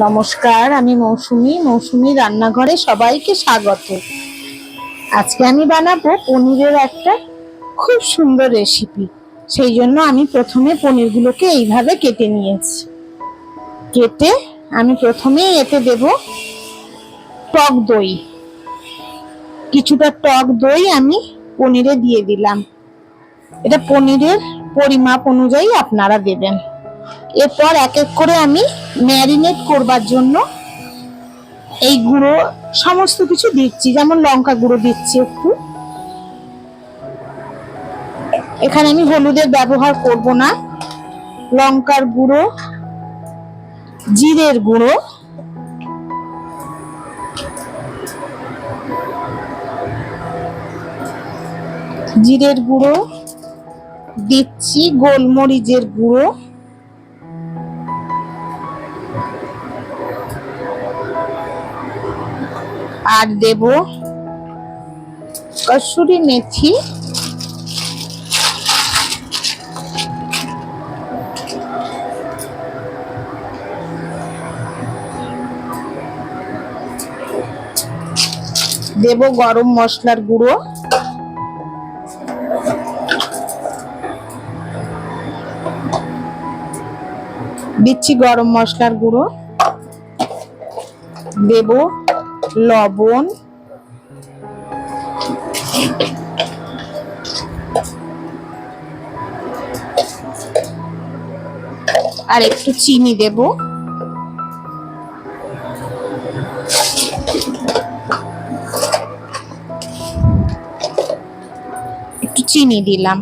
নমস্কার, আমি মৌসুমী রান্নাঘরে সবাইকে স্বাগত। আজকে আমি বানাবো পনিরের একটা খুব সুন্দর রেসিপি। সেই জন্য আমি প্রথমে পনিরগুলোকে এইভাবে কেটে নিয়েছি। কেটে আমি প্রথমে এতে দেব টক দই। কিছুটা টক দই আমি পনিরে দিয়ে দিলাম। এটা পনিরের পরিমাপ অনুযায়ী আপনারা দেবেন। এরপর এক এক করে আমি ম্যারিনেট করবার জন্য এই গুঁড়ো সমস্ত কিছু দিচ্ছি, যেমন লঙ্কা গুঁড়ো দিচ্ছি একটু। এখানে আমি হলুদের ব্যবহার করব না। লঙ্কার গুঁড়ো, জিরের গুঁড়ো, দিচ্ছি গোলমরিচের গুঁড়ো, আর দেব কসুরি মেথি, দেব গরম মশলার গুঁড়ো, দিচ্ছি গরম মশলার গুঁড়ো, দেব লবণ, আর একটু চিনি দেব। একটু চিনি দিলাম।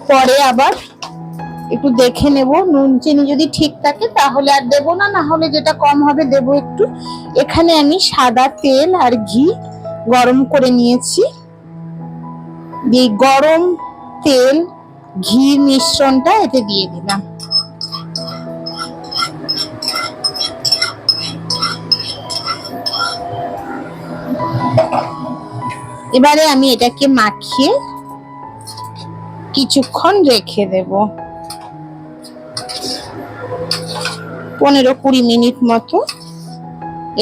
পরে আবার একটু দেখে নেব, নুন চিনি যদি ঠিক থাকে তাহলে আর দেব না, না হলে যেটা কম হবে দেব একটু। এখানে আমি সাদা তেল আর ঘি গরম করে নিয়েছি। এই গরম তেল ঘি মিশ্রণটা এতে দিয়ে দিলাম। এবারে আমি এটাকে মাখিয়ে কিছুক্ষণ রেখে দেব, 15-20 মিনিট মতো।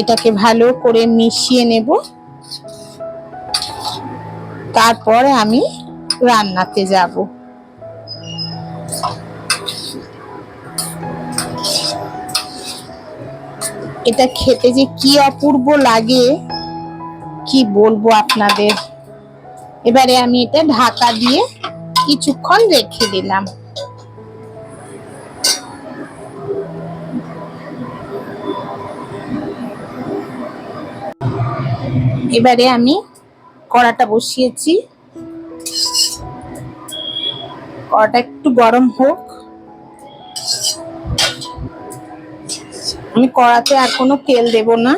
এটাকে ভালো করে মিশিয়ে নেব। তারপরে আমি রান্নাতে যাব। এটা খেতে যে কি অপূর্ব লাগে কি বলবো আপনাদের। এবারে আমি এটা ঢাকা দিয়ে কিছুক্ষণ রেখে দিলাম। এবারে আমি কড়াটা বসিয়েছি। কড়াটা একটু গরম হোক। আমি কড়াতে আর কোনো তেল দেব না।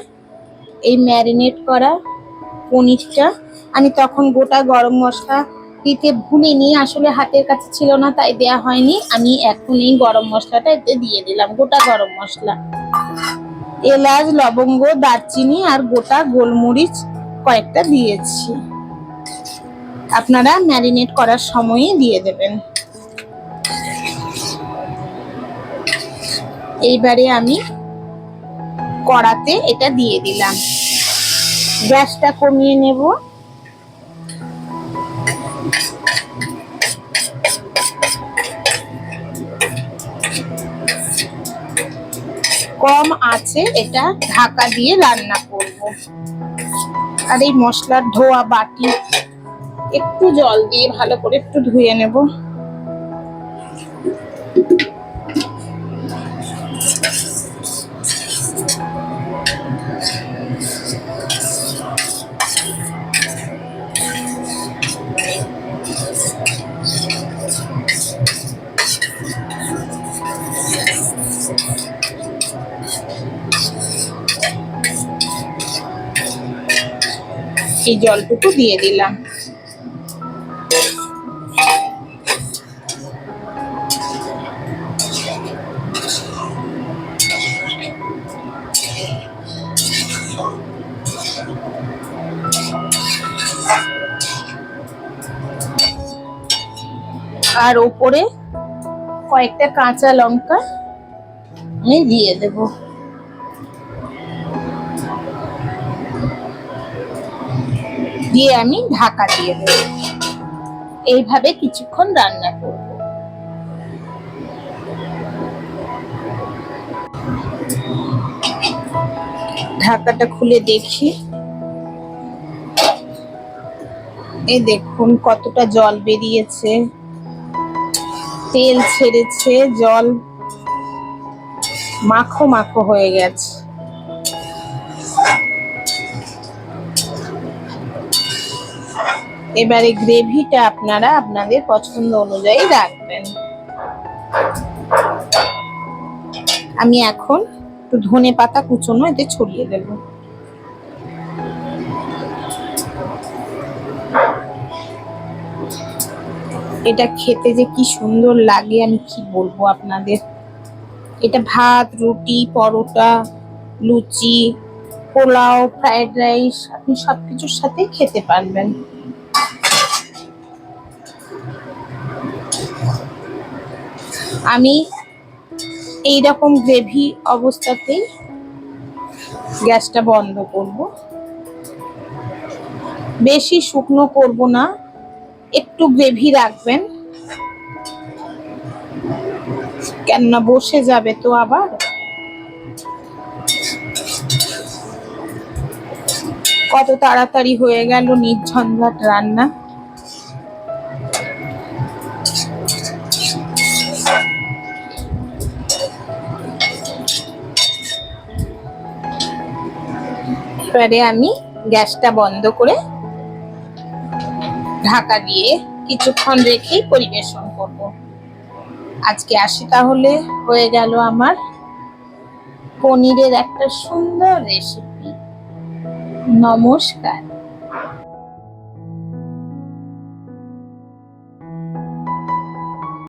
এই ম্যারিনেট করা পনিরটা আমি তখন গোটা গরম মশলা দিতে ভুলিনি, আসলে হাতের কাছে ছিল না তাই দেয়া হয়নি। আমি এখন এই গরম মশলাটা এতে দিয়ে দিলাম, গোটা গরম মশলা, এলাচ, লবঙ্গ, দারচিনি আর গোটা গোলমরিচ কয়েকটা দিয়েছি। আপনারা ম্যারিনেট করার সময়ই দিয়ে দেবেন। এইবারে আমি কড়াতে এটা দিয়ে দিলাম। গ্যাসটা কমিয়ে নেব। কম আছে এটা ঢাকা দিয়ে রান্না করব। আর এই মশলার ধোয়া বাটি একটু জল দিয়ে ভালো করে একটু ধুয়ে নেব। এই জলটুকু দিয়ে দিলাম। আর ওপরে কয়েকটা কাঁচা লঙ্কা আমি দিয়ে দেব। দিয়ে আমি ঢাকা দিয়ে দেব। এইভাবে কিছুক্ষণ রান্না করব। ঢাকাটা খুলে দেখি, এই দেখুন কতটা জল বেরিয়েছে, তেল ছেড়েছে, জল মাখো মাখো হয়ে গেছে। এবারে গ্রেভিটা আপনারা আপনাদের পছন্দ অনুযায়ী রাখবেন। আমি এখন একটু ধনেপাতা কুচনো এতে ছড়িয়ে দেব। এটা খেতে যে কি সুন্দর লাগে আমি কি বলবো আপনাদের। এটা ভাত, রুটি, পরোটা, লুচি, পোলাও, ফ্রাইড রাইস, আপনি সবকিছুর সাথে খেতে পারবেন। আমি এইরকম গ্রেভি অবস্থাতেই গ্যাসটা বন্ধ করব। বেশি শুকনো করব না, একটু গ্রেভি রাখবেন, কেননা বসে যাবে তো আবার। কত তাড়াতাড়ি হয়ে গেল নির্ঝঞ্ঝাট রান্না। এবারে আমি গ্যাসটা বন্ধ করে ঢাকা দিয়ে কিছুক্ষণ রেখেই পরিবেশন করব। আজকে আসি তাহলে, হয়ে গেল আমার পনিরের একটা সুন্দর রেসিপি। নমস্কার।